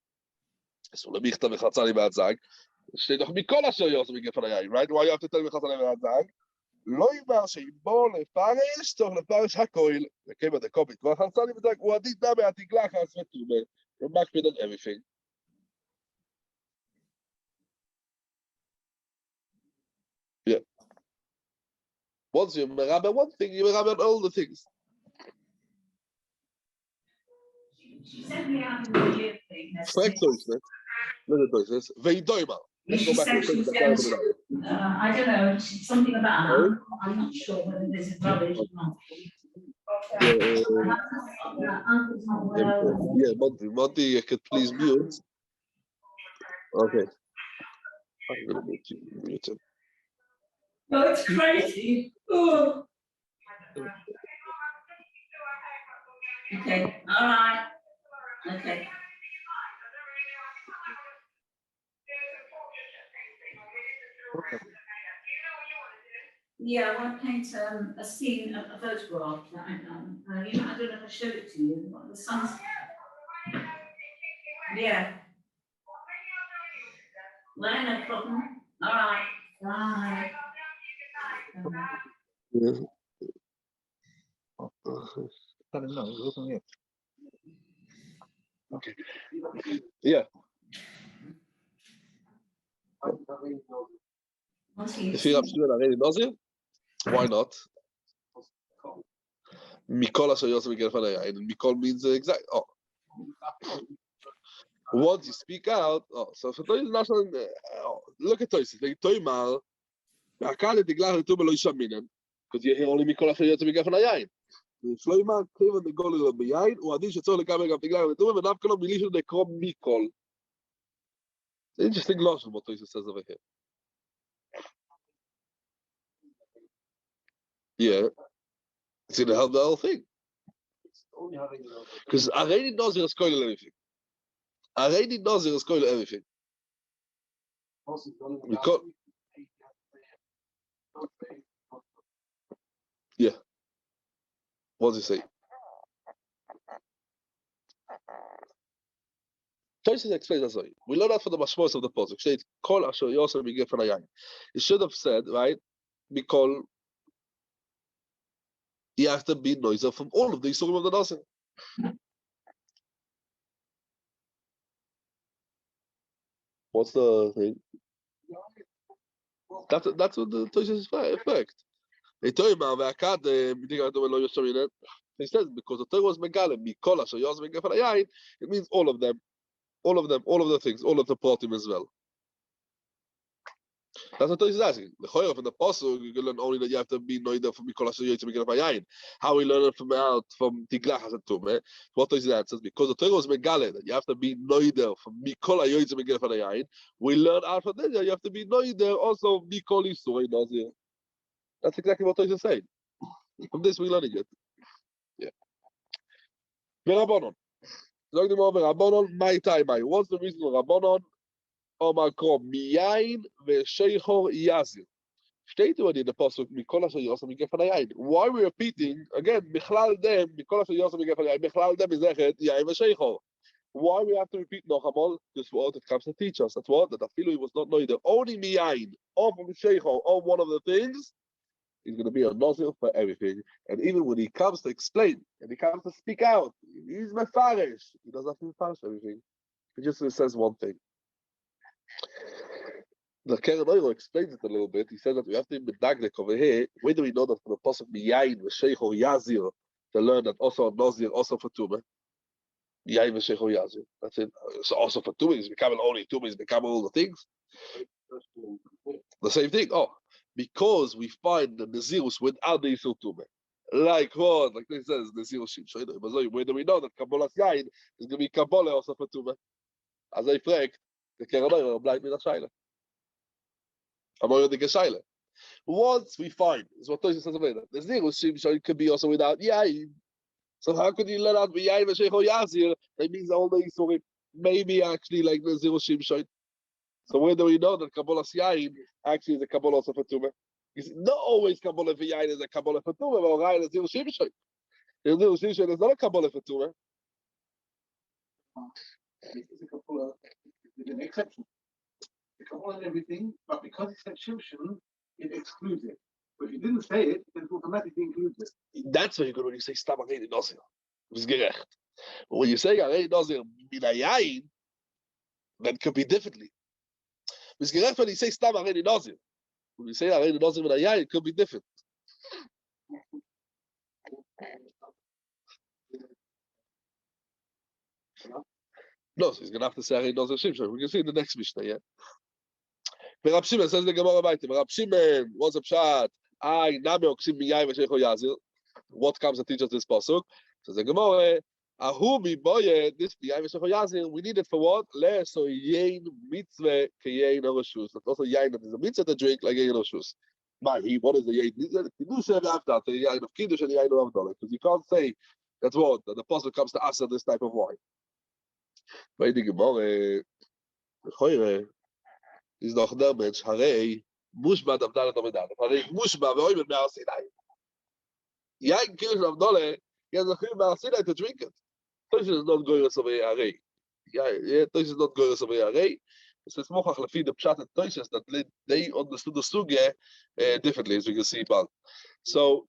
So the Michta Mechatzanim V'Adzag. Steht doch Mikol Asher Yosef Migefen Hayayin, right? Why you have to tell me Mechatzanim V'Adzag? לא יאמר שיבוא לפרש, צריך לפרש הכל, וכיוון דקופית, כבר חרצני בדק, הוא עדיד נע מהתגלה חס ותומה, הוא מקפיד on everything. Yeah. Once you remember one thing, you remember all the things. She sent me out in the year thing. Correct choice, Let's go back to the I don't know, something about an uncle. I'm not sure whether this is rubbish or not. Uncle's not well. Yeah, Monty, you could please mute. Okay. I'm going to mute him. No, it's crazy. Oh. Okay, all right. Okay. Yeah, I want to paint a scene, a photograph that I've done. I don't know if I showed it to you. The sun's. Yeah. Well, no problem. All right. Bye. I don't know. It wasn't it. Okay. Yeah. If you're absolutely already Nazir, why not? Mikol Asher Yosef Migefen Hayayin. Mikol means exact. Oh. Once you speak out, so for those national, look at those. They toimar, Hakal Diglah Tuba Lo Yishaminen, because you hear only Mikol Asher Yosef Migefen Hayayin. Shloimar Kevin the Gol of Beyayin, or Adish Tzor Lekabel Gav Diglah Tuba, and Avkalom Milishon they call Mikol. Interesting loss from what Tosis says over here. Yeah, it's going to help the whole thing. Because already Nazir is spoiling everything. Already Nazir is spoiling everything. Because, yeah. What does he say? Tosis explains that way. We learn that from the mashmos of the pasuk. It Kol Asher Yosef Migefen Hayayin. It should have said, right? Mikol. You have to be noiser from all of the Yisurim of the Nazir. What's the thing? That's what the Tosis effect. They tell you, he says because the Torah was Megale, Mikol Asher Yosef Migefen Hayayin, it means all of them, all of the things, all of the partim as well. That's what he's asking. The Choyer from the Apostle, you can learn only that you have to be noida from Mikol Asher Yoytze Mikol Hayayin. How we learn it from Tiglach HaTumeh? What is the answer? Because the Torah was megale that you have to be noida from Mikol Yoytze Mikol Hayayin. We learn out from there you have to be noida also Mikol Isurei Nazir. That's exactly what Torah is saying. From this we're learning it. Yeah. Rabbanon. What's the reason for Rabbanon? Omar Krom Miyain veSheichor Yazir. Steht in the Apostle Mikol Asher Yosem Mikol Hayayin. Why we're repeating again? Michlal dem Mikol Asher Yosem Mikol Hayayin. Michlal dem is Echet Yain veSheichor. Why we have to repeat Nochamal? This what it comes to teach us. That's what that Afilu he was not knowing the only Miyain or from Sheichor or one of the things. He's going to be a Nazir for everything. And even when he comes to explain and he comes to speak out, he's mefarish. He doesn't have to mefarish everything. He just says one thing. The Keren Oiro explains it a little bit. He says that we have to be medagdek over here. Where do we know that from the Pasuk Miyayin v'Sheichor Yazir to learn that also a Nazir, also for Tumah? Miyayin v'Sheichor Yazir. That's it. So also for Tumah, he's becoming only Tumah, he's becoming all the things. The same thing. Oh, because we find the Nazirus without the Yisur Tumah. Like what? Like this says, Nazirus Shim. Where do we know that Kabbalas Yain is going to be Kabbalah also for Tumah? As I fragt, the Keren Oiro bleibt mit der Scheile. Once we find, is what Tosha says about that. The Nazirus Shim could be also without Yain. So how could you let out Yain v'Sheichor Yazir? That means all the Yisurim maybe actually like the Nazirus Shim. So where do we know that Kabbalas Yain actually is a Kabbalah also for Tumah? Because not always Kabbalah for Yain is a Kabbalah for Tumah, but Yain is Nazirus Shim. The Nazirus Shim is not a Kabbalah for Tumah. It's a Kabbalah with an exception. The Kabbalah and everything, but because it's exception, it excludes it. But if you didn't say it, then it automatically includes it. That's very good when you say Stam Arei Nazir. It's gerecht. But when you say Arei Nazir min Yain, then it could be differently. It's gerecht when you say Stam Arei Nazir. When you say Arei Nazir min Yain, it could be different. No, so he's going to have to say Arei Nazir Shimshon. We can see in the next Mishnah, yeah? But Rab Shimon says the Gemara Baitim. Rab Shimon, what's up, Pshat? Name Oksim Miyayin v'Sheichor Yazir. What comes to teach us this pasuk? Says the Gemara, Ahu mi boye, this Miyayin v'Sheichor Yazir, we need it for what? Le so yain mitzvah keyain orashus. That's also yain that is a mitzvah to drink like yain orashus. What is the yain mitzvah? Kiddush and after the yain of Kiddush and the yain of Avdollah. Because you can't say that's what that the pasuk comes to us this type of wine. But the Gemara, Choyre, is noch der Mensch, Harei, Mushba Davdalet Amedad. Harei Mushba ve'oimer me'ar Sinai. Yain Kiddush and Avdollah, he has a chiyuv me'ar Sinai to drink it. Tosh is not going to say Harei. Yeah, Tosh is not going to say Harei. It's mochach lefi the pshat and Toshes that they understood the sugya differently, as we can see above. So,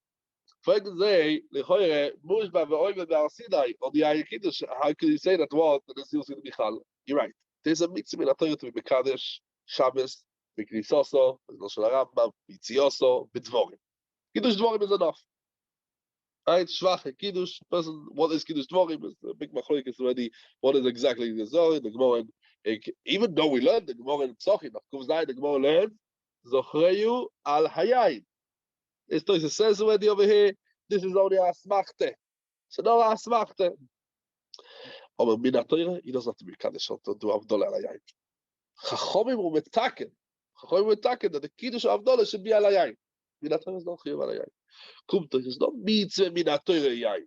for example, lechoyre Mushba ve'oimer me'ar Sinai on the Yain Kiddush. How can you say that? What the Nazir is going to be chal? You're right. There's a mitzvah in the Torah to be mekadesh Shabbos, b'knisoso, b'zman Rambam, b'tzioso, b'dvorim. Kiddush dvorim is enough. Right? Shvache Kiddush. Person, what is Kiddush dvorim? Is a big machlokes already. What is exactly the Zohar? The Gemara, even though we learned the Gemara in Psachim, of course, the Gemara learns Zochreyu al Hayayin. This Tosha says already over here. This is only a smachte. So no a smachte. But min HaTorah, he doesn't have to be kaddish to do Avdollah al Hayayin. Chachomim were metaken. Chachomim were metaken that the Kiddush of Avdollah should be al Hayayin. Min HaTorah is not chiyuv al Hayayin. Kumto is not mitzvah min HaTorah Yayin.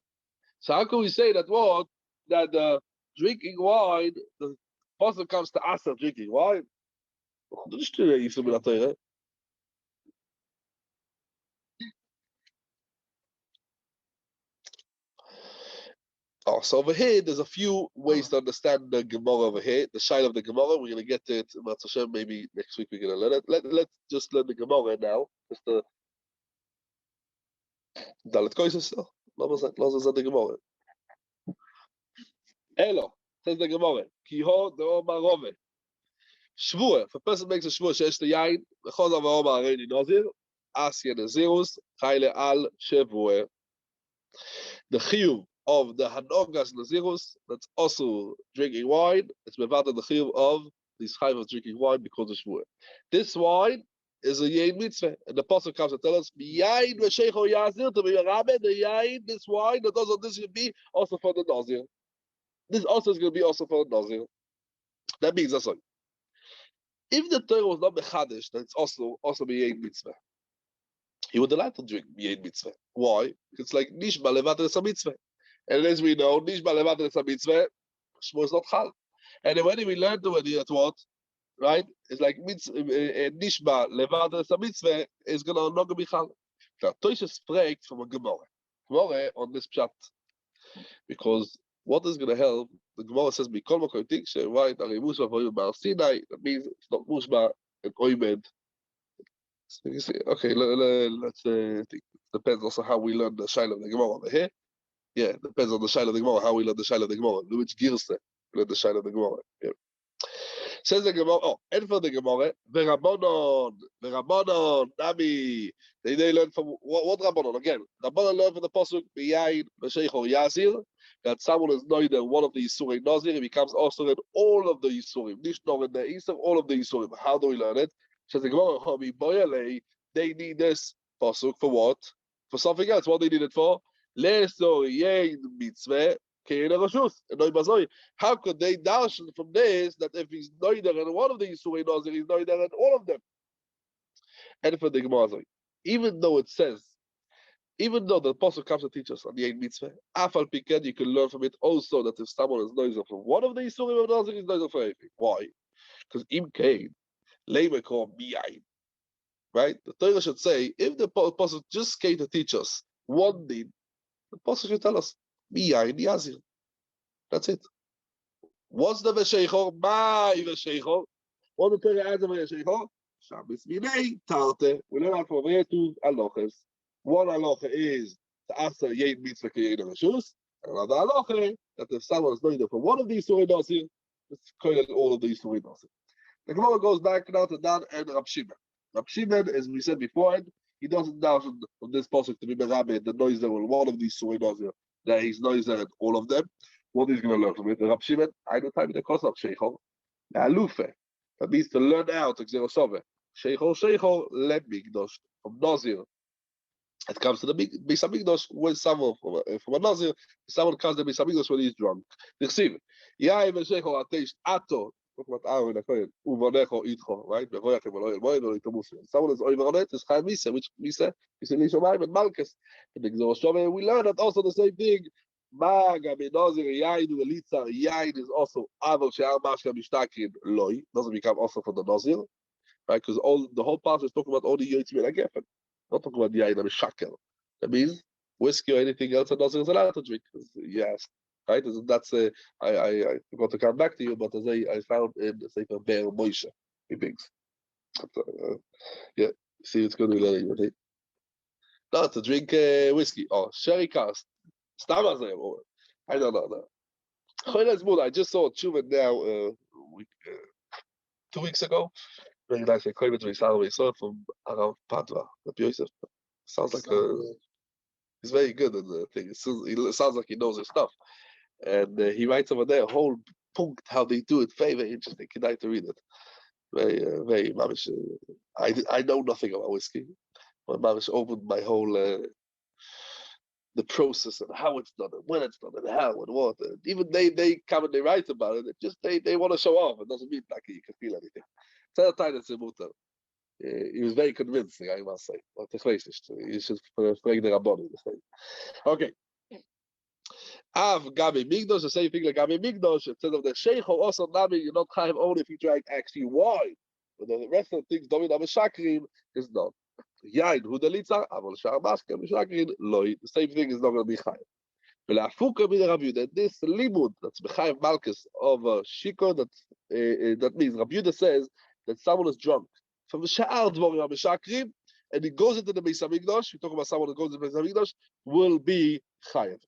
So how can we say that what? That drinking wine, the person comes to us of drinking wine? Oh, so over here, there's a few ways to understand the Gemara over here. The shayla of the Gemara, we're going to get to it. Maybe next week we're going to learn it. Let's just learn the Gemara now. Just the Dalet Koises. Lass uns an the Gemara. Elo, says the Gemara. Kiho de Omar Rove. Shvur. If a person makes a shvur, sheesh the yain, v'chol av Omar Arei Nazir, Asya Nazirus, Chayle al Shevur. The chiyuv of the Hanogas Nazirus, that's also drinking wine, it's mevada the chiyuv of this chayv of drinking wine because of shvur. This wine is a yain mitzvah. And the pasuk comes to tell us, yain v'sheicho yazir, to be a rabbi, the yain, this wine, that also this should be also for the Nazir. This also is going to be also for the Nazir. That means that's all. If the Torah was not mechadish, then it's also be yain mitzvah. He would allowed to drink yain mitzvah. Why? It's like nishba levater es mitzvah. And as we know, nishba levater es mitzvah, shmo is not chal. And then when we learned already that what, right? It's like nishba levater es mitzvah is not going to be chal. Now, Tosha spreekt from a Gemara. Gemara on this pshat. Because what is going to help? The Gemara says, "Mikol makom tikshe," right? Ari mushba for you bar Sinai. That means it's not mushba and oimed. So you see, okay, let's think. Depends also how we learn the shaila of the Gemara over here. Yeah, depends on the shaila of the Gemara, how we learn the shaila of the Gemara. Which girsa learn the shaila of the Gemara. Yeah. Says the Gemara, and for the Gemara, Rabbanon, Nami. They learn from what Rabbanon? Again, Rabbanon learn from the pasuk B'yayin V'sheicho Yazir, that someone is neither one of the Yisurim Nazir, he becomes also in all of the Yisurim, Nishnor in the Yisur, all of the Yisurim. How do we learn it? Says the Gemara, they need this pasuk for what? For something else. What they need it for? Lesor Yain Mitzvah. How could they darshan from this that if he's neither in one of the Yisurim Nazir, he's neither in all of them? And for the Gemara, even though it says, even though the apostle comes to teach us on the Ein Mitzvah, Afal Piked, you can learn from it also that if someone is noiser from one of the Yisurim Nazir, he's noiser for anything. Why? Because Im Kain, Leimer called Miyain. Right? The Torah should say, if the apostle just came to teach us one thing, the apostle should tell us, Miyain Yazir. That's it. What's the Vesheichor? My Vesheichor. What the Torah adds of Vesheichor? Shabbos Minei Tarte. We learn out from here two halachas. One halacha is the Asa Yain Mitzvah Keyein Reshus. Another halacha that if someone is knowing from one of these Surei Nazir, it's called all of these Surei Nazir. The Gemara goes back now to Dan and Rab Shimon. Rab Shimon, as we said before, he doesn't doubt from this pasuk to be Merabe the noiser on one of these Surei Nazir that he's noiser at all of them. What he's going to learn from it? Rab Shimon, I don't time the cost of Sheichol. Alufe. That means to learn out to Xerosove. Sheichol let Migdosh from Nazir. It comes to the Beis Hamikdash when someone from a Nazir, someone comes to the Beis Hamikdash when he's drunk. Dichsiv. Yaim Sheichol Ateish Ato. Right? Someone is over on it, is Chaim Misa, which Misa is in Lishomayim and Malchus. And we learn that also the same thing. Yain is also Aval She'ar Mashka Mishtakrin Loi, doesn't become also for the Nazir, right? Because the whole part is talking about all the Yotzim and Agefen, not talking about Yain and Mishakel. That means whiskey or anything else a Nazir is allowed to drink. Yes, right? That's I forgot to come back to you, but as I found in the Sefer Be'er Moshe, he thinks. Yeah, see, it's going to be learning. Right? No, to drink whiskey or sherry cask. I don't know. I just saw Tshuva now 2 weeks ago. Very nice. I saw it from Arav Padva. Sounds like he's very good at the thing. It sounds like he knows his stuff. And he writes over there a whole punct how they do it. Very, very interesting. Can I to read it? Very, very mamish. I know nothing about whiskey. But mamish opened my whole the process and how it's done and when it's done and how and what. And even they come and they write about it. Just they want to show off. It doesn't mean like you can feel anything. He was very convincing, I must say. You should break the Rabboni. Okay. Av Gabi Migdosh, the same thing like Gabi Migdosh. It says of the Sheikh also Nami, you're not Chaim only if you drank actually wine. But the rest of the things, Domin Shakrim, is not. Yain Hudalitza, Aval Sharmaska, Mishakrin, Loi. The same thing is not going to be Chaim. This limud that's B'chaim Malchus of Shiko, that means Rabbi Yehuda says that someone is drunk from the Sha'ar Dvorim HaMeshakrim, and he goes into the Beis Hamikdash. We talk about someone that goes into the Beis Hamikdash will be chayav.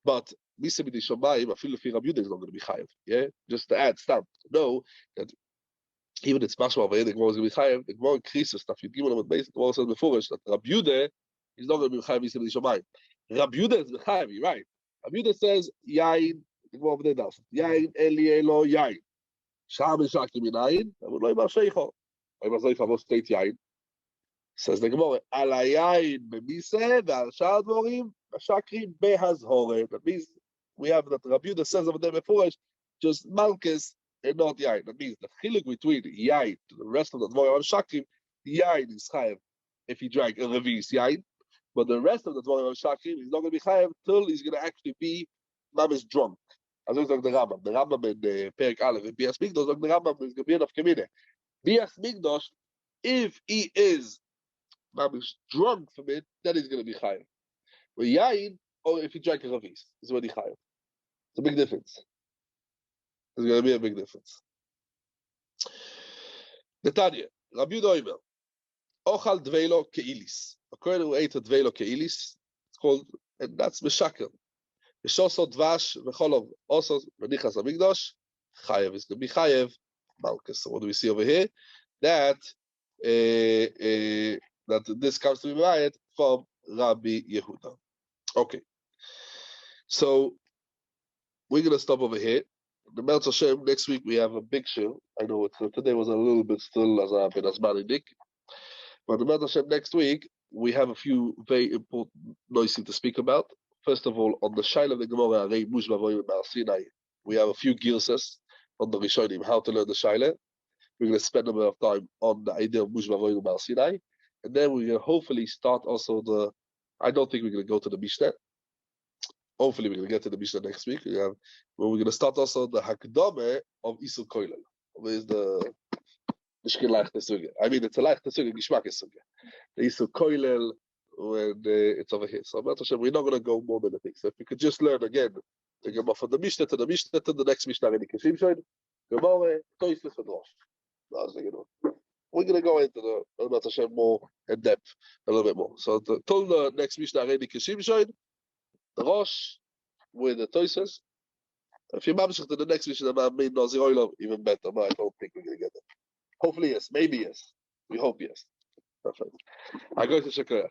But Misa B'di Shamayim, I feel if Rabbi Yehuda is not going to be chayav. Yeah, just to add stamp. Know that even it's mashma over here, the Gemara is going to be chayav. The Gemara increases stuff. You give them a base. The Gemara says before that Rabbi Yehuda is not going to be chayav. Misa B'di Shamayim. Rabbi Yehuda is chayav. Right? Rabbi Yehuda says yain. The Gemara over there does yain eli elo yain. Sham Shakrim Minayin. I would like Masheicho. state yain. Says the Gemara, al yain bemise ve'al shar dvorim shakrim behazhore. That means we have that Rabbi Yehuda says over there before, just malchus and not yain. That means the chiluk between yain to the rest of the dvorim shakrim, yain is chayav if he drank a revis yain, but the rest of the dvorim shakrim is not going to be chayav till he's going to actually be mamish drunk. As we talk the Rambam in Perek Aleph in Bias Migdosh, the Rambam is going to be enough kamine. Bias Migdosh, if he is mamish drunk from it, then he's going to be chayav. With yain, or if he drank a revis, is when he chayav. It's a big difference. There's going to be a big difference. Netanya, Rabbi Yehuda Omer, Ochal dveilo keilis. According who ate a dveilo keilis, it's called, and that's meshakel. Mishoso dvash v'cholov also v'nichas amigdosh. Chayev is going to be chayev. Malchus. So what do we see over here? That that this comes to be right from Rabbi Yehuda. Okay. So we're going to stop over here. The Meltzer Shem, next week we have a big show. I know today was a little bit still as I've been as Nick. But the Meltzer Shem next week, we have a few very important noises to speak about. First of all, on the Shaila of the Gemara, we have a few girsas on the Rishonim, how to learn the Shaila. We're going to spend a bit of time on the idea of Mush Vavoyim Mal Sinai. And then we're going to hopefully start also I don't think we're going to go to the Mishnah. Hopefully we're going to get to the Mishnah next week. We're going to start also the Hakdame of Isul Koilel. Where's the Mishkin Leichte Suge? I mean, it's a Leichte Suge, Gishmak Suge. The Isul Koilel, when it's over here. So we're not going to go more than a thing. So if we could just learn again, to go from the Mishnah to the next Mishnah in the Kashim Shoin, Gemara, Toysfus and Rosh. We're going to go into the more in depth, a little bit more. So till the next Mishnah in the Kashim Shoin, the Rosh with the Toysfus. If you're mamshich to the next Mishnah about me, Nazir Oilov, even better, but I don't think we're going to get there. Hopefully, yes. Maybe yes. We hope yes. Perfect. I go to Shakirah.